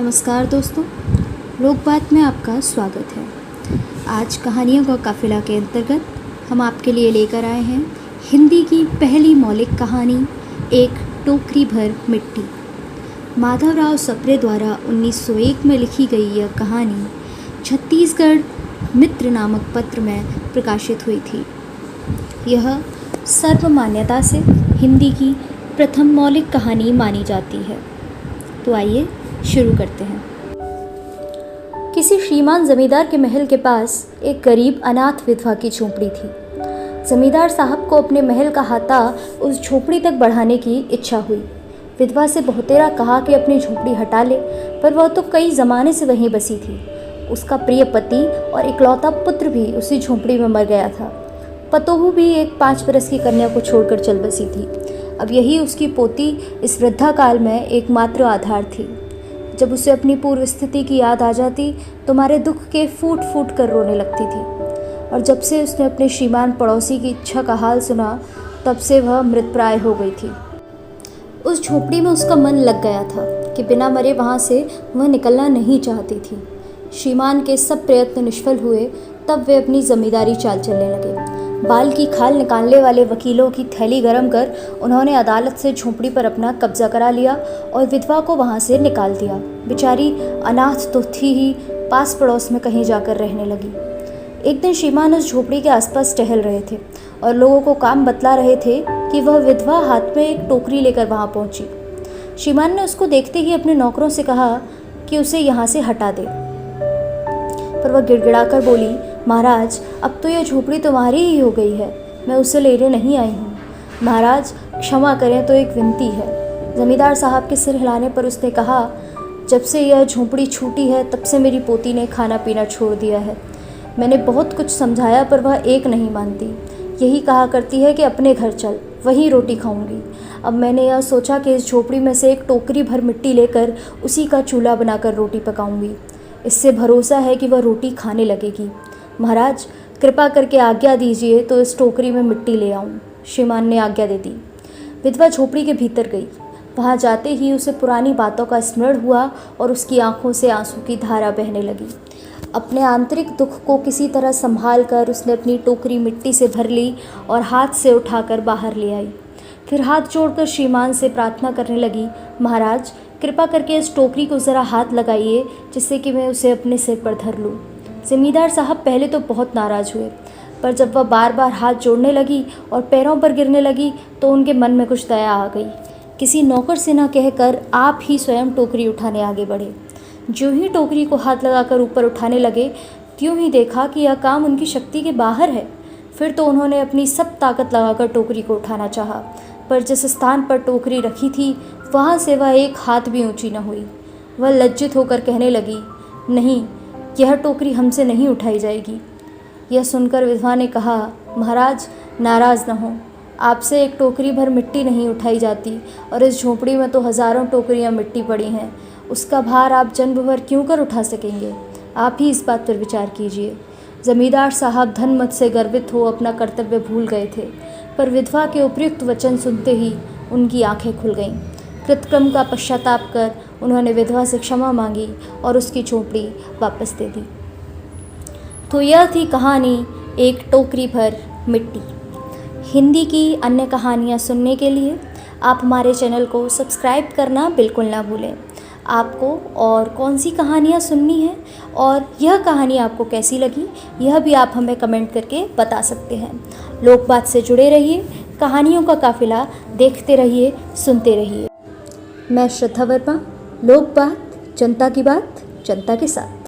नमस्कार दोस्तों, लोकबात में आपका स्वागत है। आज कहानियों का काफिला के अंतर्गत हम आपके लिए लेकर आए हैं हिंदी की पहली मौलिक कहानी, एक टोकरी भर मिट्टी। माधवराव सप्रे द्वारा 1901 में लिखी गई यह कहानी छत्तीसगढ़ मित्र नामक पत्र में प्रकाशित हुई थी। यह सर्वमान्यता से हिंदी की प्रथम मौलिक कहानी मानी जाती है। तो आइए शुरू करते हैं। किसी श्रीमान जमींदार के महल के पास एक गरीब अनाथ विधवा की झोपड़ी थी। जमींदार साहब को अपने महल का हाता उस झोपड़ी तक बढ़ाने की इच्छा हुई। विधवा से बहुतेरा कहा कि अपनी झोपड़ी हटा ले, पर वह तो कई ज़माने से वहीं बसी थी। उसका प्रिय पति और इकलौता पुत्र भी उसी झोपड़ी में मर गया था। पतोहू भी एक 5 बरस की कन्या को छोड़कर चल बसी थी। अब यही उसकी पोती इस वृद्धा काल में एकमात्र आधार थी। जब उसे अपनी पूर्व स्थिति की याद आ जाती तो मारे दुख के फूट फूट कर रोने लगती थी। और जब से उसने अपने श्रीमान पड़ोसी की इच्छा का हाल सुना, तब से वह मृतप्राय हो गई थी। उस झोपड़ी में उसका मन लग गया था कि बिना मरे वहाँ से वह निकलना नहीं चाहती थी। श्रीमान के सब प्रयत्न निष्फल हुए, तब वे अपनी जमींदारी चाल चलने लगे। बाल की खाल निकालने वाले वकीलों की थैली गरम कर उन्होंने अदालत से झोपड़ी पर अपना कब्जा करा लिया और विधवा को वहाँ से निकाल दिया। बेचारी अनाथ तो थी ही, पास पड़ोस में कहीं जाकर रहने लगी। एक दिन श्रीमान उस झोपड़ी के आसपास टहल रहे थे और लोगों को काम बतला रहे थे कि वह विधवा हाथ में एक टोकरी लेकर वहाँ पहुँची। श्रीमान ने उसको देखते ही अपने नौकरों से कहा कि उसे यहाँ से हटा दे, पर वह गिड़गिड़ाकर बोली, महाराज, अब तो यह झोपड़ी तुम्हारी ही हो गई है, मैं उसे लेने नहीं आई हूँ। महाराज क्षमा करें तो एक विनती है। जमींदार साहब के सिर हिलाने पर उसने कहा, जब से यह झोपड़ी छूटी है तब से मेरी पोती ने खाना पीना छोड़ दिया है। मैंने बहुत कुछ समझाया पर वह एक नहीं मानती। यही कहा करती है कि अपने घर चल, वहीं रोटी खाऊंगी। अब मैंने यह सोचा कि इस झोपड़ी में से एक टोकरी भर मिट्टी लेकर उसी का चूल्हा बनाकर रोटी पकाऊंगी। इससे भरोसा है कि वह रोटी खाने लगेगी। महाराज कृपा करके आज्ञा दीजिए तो इस टोकरी में मिट्टी ले आऊं। श्रीमान ने आज्ञा दे दी। विधवा झोपड़ी के भीतर गई। वहां जाते ही उसे पुरानी बातों का स्मरण हुआ और उसकी आंखों से आंसू की धारा बहने लगी। अपने आंतरिक दुख को किसी तरह संभाल कर उसने अपनी टोकरी मिट्टी से भर ली और हाथ से उठाकर बाहर ले आई। फिर हाथ जोड़कर श्रीमान से प्रार्थना करने लगी, महाराज कृपा करके इस टोकरी को ज़रा हाथ लगाइए, जिससे कि मैं उसे अपने सिर पर धर लूँ। ज़मींदार साहब पहले तो बहुत नाराज़ हुए, पर जब वह बार बार हाथ जोड़ने लगी और पैरों पर गिरने लगी तो उनके मन में कुछ दया आ गई। किसी नौकर से न कहकर आप ही स्वयं टोकरी उठाने आगे बढ़े। जो ही टोकरी को हाथ लगाकर ऊपर उठाने लगे, त्यों ही देखा कि यह काम उनकी शक्ति के बाहर है। फिर तो उन्होंने अपनी सब ताकत लगाकर टोकरी को उठाना चाहा, पर जिस स्थान पर टोकरी रखी थी वहाँ से वह एक हाथ भी ऊंची न हुई। वह लज्जित होकर कहने लगी, नहीं, यह टोकरी हमसे नहीं उठाई जाएगी। यह सुनकर विधवा ने कहा, महाराज नाराज़ न हो, आपसे एक टोकरी भर मिट्टी नहीं उठाई जाती और इस झोपड़ी में तो हज़ारों टोकरियां मिट्टी पड़ी हैं। उसका भार आप जन्म भर क्यों कर उठा सकेंगे? आप ही इस बात पर विचार कीजिए। जमींदार साहब धनमत से गर्वित हो अपना कर्तव्य भूल गए थे, पर विधवा के उपयुक्त वचन सुनते ही उनकी आंखें खुल गईं। कृतक्रम का पश्चाताप कर उन्होंने विधवा से क्षमा मांगी और उसकी झोपड़ी वापस दे दी। तो यह थी कहानी एक टोकरी भर मिट्टी। हिंदी की अन्य कहानियाँ सुनने के लिए आप हमारे चैनल को सब्सक्राइब करना बिल्कुल ना भूलें। आपको और कौन सी कहानियाँ सुननी है और यह कहानी आपको कैसी लगी, यह भी आप हमें कमेंट करके बता सकते हैं। लोकबात से जुड़े रहिए, कहानियों का काफिला देखते रहिए, सुनते रहिए। मैं श्रद्धा वर्मा, लोकबात, जनता की बात, जनता के साथ।